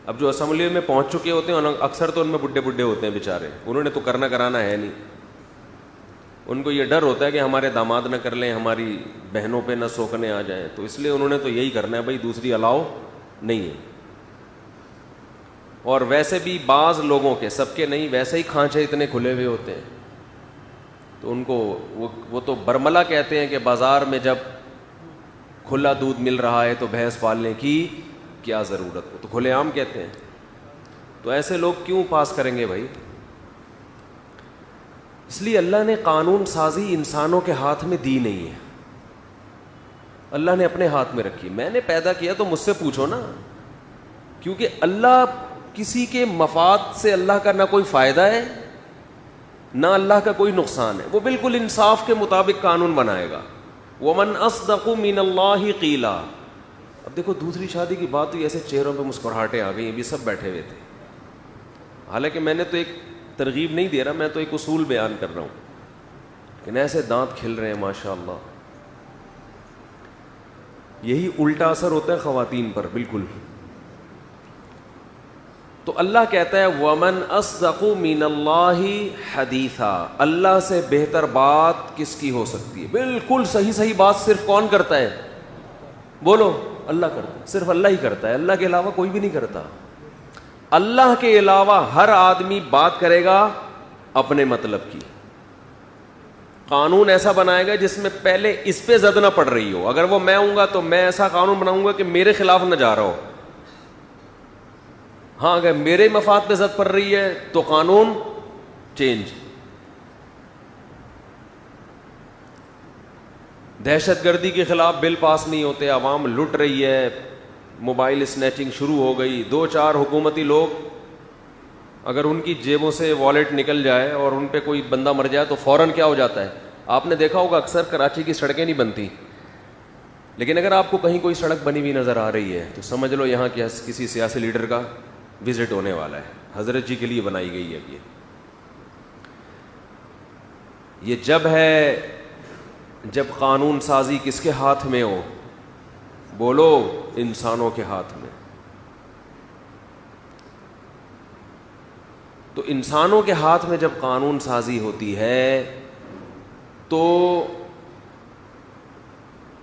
اب جو اسمبلی میں پہنچ چکے ہوتے ہیں اکثر تو ان میں بڈھے بڈھے ہوتے ہیں بیچارے, انہوں نے تو کرنا کرانا ہے نہیں. ان کو یہ ڈر ہوتا ہے کہ ہمارے داماد نہ کر لیں, ہماری بہنوں پہ نہ سوکنے آ جائیں, تو اس لیے انہوں نے تو یہی کرنا ہے بھائی, دوسری الاؤ نہیں ہے. اور ویسے بھی بعض لوگوں کے, سب کے نہیں, ویسے ہی کھانچے اتنے کھلے ہوئے ہوتے ہیں, تو ان کو وہ تو برملا کہتے ہیں کہ بازار میں جب کھلا دودھ مل رہا ہے تو بھینس پالنے کی کیا ضرورت, تو کھلے عام کہتے ہیں. تو ایسے لوگ کیوں پاس کریں گے بھائی؟ اس لیے اللہ نے قانون سازی انسانوں کے ہاتھ میں دی نہیں ہے, اللہ نے اپنے ہاتھ میں رکھی. میں نے پیدا کیا تو مجھ سے پوچھو نا, کیونکہ اللہ کسی کے مفاد سے اللہ کا نہ کوئی فائدہ ہے نہ اللہ کا کوئی نقصان ہے, وہ بالکل انصاف کے مطابق قانون بنائے گا. وَمَنْ أَصْدَقُ مِنَ اللَّهِ قِيلًا. اب دیکھو دوسری شادی کی بات ہوئی, ایسے چہروں پہ مسکراہٹیں آ گئی, ابھی سب بیٹھے ہوئے تھے. حالانکہ میں نے تو ایک ترغیب نہیں دے رہا, میں تو ایک اصول بیان کر رہا ہوں, لیکن ایسے دانت کھل رہے ہیں ماشاء اللہ. یہی الٹا اثر ہوتا ہے خواتین پر بالکل. تو اللہ کہتا ہے وَمَنْ أَصْدَقُ مِنَ اللَّهِ حَدِيثًا, اللہ سے بہتر بات کس کی ہو سکتی ہے؟ بالکل صحیح بات صرف کون کرتا ہے؟ بولو, اللہ کرتا ہے, صرف اللہ ہی کرتا ہے, اللہ کے علاوہ کوئی بھی نہیں کرتا. اللہ کے علاوہ ہر آدمی بات کرے گا اپنے مطلب کی. قانون ایسا بنائے گا جس میں پہلے اس پہ زد نہ پڑ رہی ہو. اگر وہ میں ہوں گا تو میں ایسا قانون بناؤں گا کہ میرے خلاف نہ جا رہا ہو. ہاں اگر میرے مفاد پہ زد پڑ رہی ہے تو قانون چینج. دہشت گردی کے خلاف بل پاس نہیں ہوتے, عوام لٹ رہی ہے, موبائل اسنیچنگ شروع ہو گئی. 2-4 حکومتی لوگ اگر ان کی جیبوں سے والیٹ نکل جائے اور ان پہ کوئی بندہ مر جائے تو فوراً کیا ہو جاتا ہے؟ آپ نے دیکھا ہوگا اکثر کراچی کی سڑکیں نہیں بنتی, لیکن اگر آپ کو کہیں کوئی سڑک بنی ہوئی نظر آ رہی ہے تو سمجھ لو یہاں کسی سیاسی لیڈر کا وزٹ ہونے والا ہے. حضرت جی کے لیے بنائی گئی ہے. یہ جب ہے جب قانون سازی کس کے ہاتھ میں ہو؟ بولو, انسانوں کے ہاتھ میں. تو انسانوں کے ہاتھ میں جب قانون سازی ہوتی ہے تو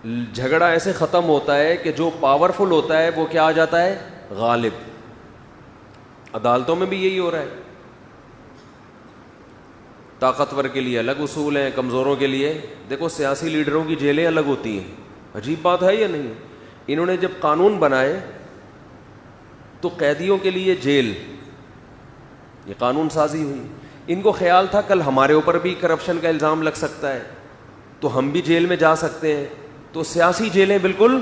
جھگڑا ایسے ختم ہوتا ہے کہ جو پاورفل ہوتا ہے وہ کیا آ جاتا ہے؟ غالب. عدالتوں میں بھی یہی ہو رہا ہے. طاقتور کے لیے الگ اصول ہیں, کمزوروں کے لیے. دیکھو سیاسی لیڈروں کی جیلیں الگ ہوتی ہیں, عجیب بات ہے یا نہیں؟ انہوں نے جب قانون بنائے تو قیدیوں کے لیے جیل, یہ قانون سازی ہوئی. ان کو خیال تھا کل ہمارے اوپر بھی کرپشن کا الزام لگ سکتا ہے تو ہم بھی جیل میں جا سکتے ہیں, تو سیاسی جیلیں بالکل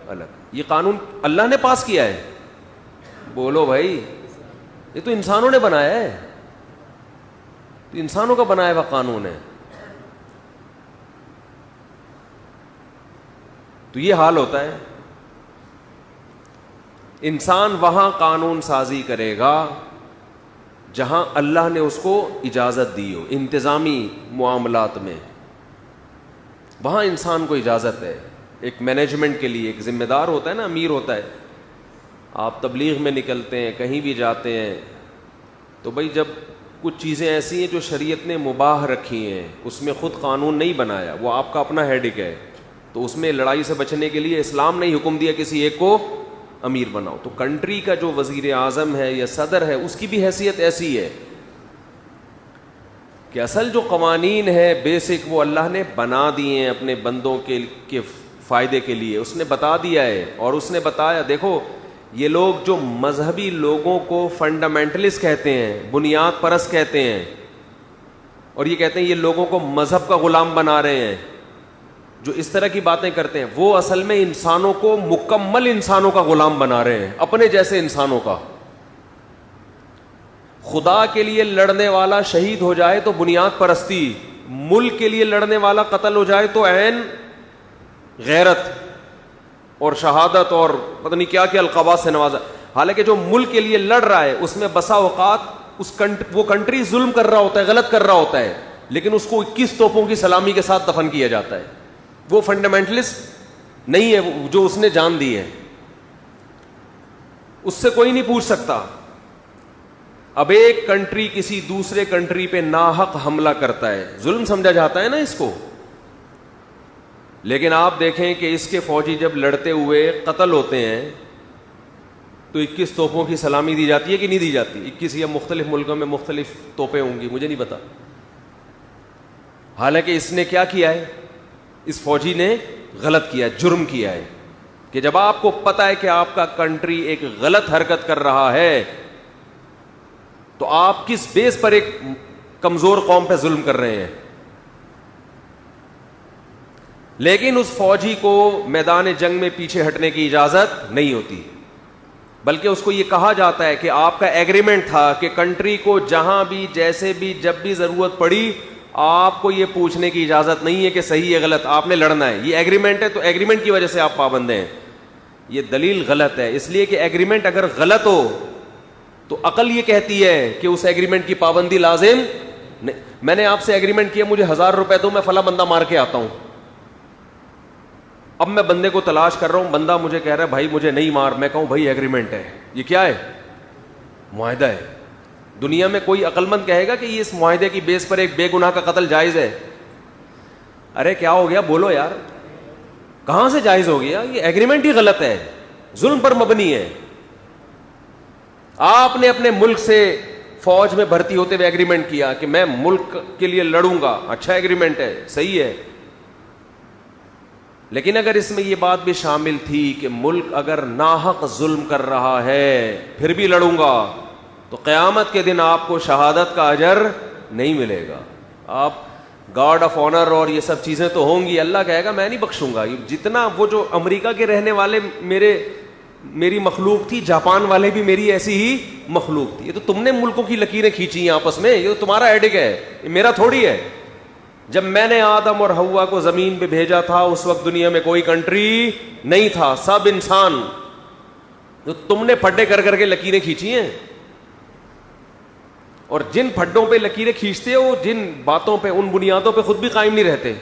الگ. یہ قانون اللہ نے پاس کیا ہے. بولو بھائی, یہ تو انسانوں نے بنایا ہے, تو انسانوں کا بنایا ہوا قانون ہے. تو یہ حال ہوتا ہے. انسان وہاں قانون سازی کرے گا جہاں اللہ نے اس کو اجازت دی ہو. انتظامی معاملات میں وہاں انسان کو اجازت ہے. ایک مینجمنٹ کے لیے ایک ذمہ دار ہوتا ہے نا, امیر ہوتا ہے. آپ تبلیغ میں نکلتے ہیں, کہیں بھی جاتے ہیں, تو بھائی جب کچھ چیزیں ایسی ہیں جو شریعت نے مباح رکھی ہیں, اس میں خود قانون نہیں بنایا, وہ آپ کا اپنا ہیڈک ہے, تو اس میں لڑائی سے بچنے کے لیے اسلام نے حکم دیا کسی ایک کو امیر بناؤ. تو کنٹری کا جو وزیر اعظم ہے یا صدر ہے اس کی بھی حیثیت ایسی ہے کہ اصل جو قوانین ہے بیسک وہ اللہ نے بنا دیے ہیں اپنے بندوں کے فائدے کے لیے. اس نے بتا دیا ہے, اور اس نے بتایا دیکھو یہ لوگ جو مذہبی لوگوں کو فنڈامنٹلسٹ کہتے ہیں, بنیاد پرست کہتے ہیں, اور یہ کہتے ہیں یہ لوگوں کو مذہب کا غلام بنا رہے ہیں, جو اس طرح کی باتیں کرتے ہیں, وہ اصل میں انسانوں کو مکمل انسانوں کا غلام بنا رہے ہیں, اپنے جیسے انسانوں کا. خدا کے لیے لڑنے والا شہید ہو جائے تو بنیاد پرستی, ملک کے لیے لڑنے والا قتل ہو جائے تو عین غیرت اور شہادت اور پتہ نہیں کیا کیا القابات سے نوازا. حالانکہ جو ملک کے لیے لڑ رہا ہے اس میں بسا اوقات وہ کنٹری ظلم کر رہا ہوتا ہے, غلط کر رہا ہوتا ہے, لیکن اس کو 21 توپوں کی سلامی کے ساتھ دفن کیا جاتا ہے. وہ فنڈامنٹلسٹ نہیں ہے جو اس نے جان دی ہے. اس سے کوئی نہیں پوچھ سکتا. اب ایک کنٹری کسی دوسرے کنٹری پہ ناحق حملہ کرتا ہے, ظلم سمجھا جاتا ہے نا اس کو, لیکن آپ دیکھیں کہ اس کے فوجی جب لڑتے ہوئے قتل ہوتے ہیں تو 21 توپوں کی سلامی دی جاتی ہے کہ نہیں دی جاتی؟ 21 یا مختلف ملکوں میں مختلف توپیں ہوں گی, مجھے نہیں پتا. حالانکہ اس نے کیا کیا ہے, اس فوجی نے غلط کیا, جرم کیا ہے, کہ جب آپ کو پتا ہے کہ آپ کا کنٹری ایک غلط حرکت کر رہا ہے تو آپ کس بیس پر ایک کمزور قوم پہ ظلم کر رہے ہیں. لیکن اس فوجی کو میدان جنگ میں پیچھے ہٹنے کی اجازت نہیں ہوتی, بلکہ اس کو یہ کہا جاتا ہے کہ آپ کا ایگریمنٹ تھا کہ کنٹری کو جہاں بھی جیسے بھی جب بھی ضرورت پڑی آپ کو یہ پوچھنے کی اجازت نہیں ہے کہ صحیح ہے غلط, آپ نے لڑنا ہے. یہ ایگریمنٹ ہے تو ایگریمنٹ کی وجہ سے آپ پابند ہیں. یہ دلیل غلط ہے, اس لیے کہ ایگریمنٹ اگر غلط ہو تو عقل یہ کہتی ہے کہ اس ایگریمنٹ کی پابندی لازم نہیں. میں نے آپ سے ایگریمنٹ کیا مجھے 1000 روپے دو, میں فلاں بندہ مار کے آتا ہوں. اب میں بندے کو تلاش کر رہا ہوں, بندہ مجھے کہہ رہا ہے بھائی مجھے نہیں مار, میں کہوں بھائی ایگریمنٹ ہے. یہ کیا ہے؟ معاہدہ ہے. دنیا میں کوئی عقل مند کہے گا کہ یہ اس معاہدے کی بیس پر ایک بے گناہ کا قتل جائز ہے؟ ارے کیا ہو گیا بولو یار, کہاں سے جائز ہو گیا؟ یہ ایگریمنٹ ہی غلط ہے, ظلم پر مبنی ہے. آپ نے اپنے ملک سے فوج میں بھرتی ہوتے ہوئے ایگریمنٹ کیا کہ میں ملک کے لیے لڑوں گا, اچھا ایگریمنٹ ہے, صحیح ہے. لیکن اگر اس میں یہ بات بھی شامل تھی کہ ملک اگر ناحق ظلم کر رہا ہے پھر بھی لڑوں گا, تو قیامت کے دن آپ کو شہادت کا اجر نہیں ملے گا. آپ گارڈ آف آنر اور یہ سب چیزیں تو ہوں گی, اللہ کہے گا میں نہیں بخشوں گا. جتنا وہ جو امریکہ کے رہنے والے میری مخلوق تھی, جاپان والے بھی میری ایسی ہی مخلوق تھی. یہ تو تم نے ملکوں کی لکیریں کھینچی ہیں آپس میں, یہ تو تمہارا ایڈک ہے, یہ میرا تھوڑی ہے. جب میں نے آدم اور حوا کو زمین پہ بھیجا تھا اس وقت دنیا میں کوئی کنٹری نہیں تھا, سب انسان. جو تم نے پھڈے کر کر کے لکیریں کھینچی ہیں, اور جن پھڈوں پہ لکیریں کھینچتے ہو جن باتوں پہ, ان بنیادوں پہ خود بھی قائم نہیں رہتے.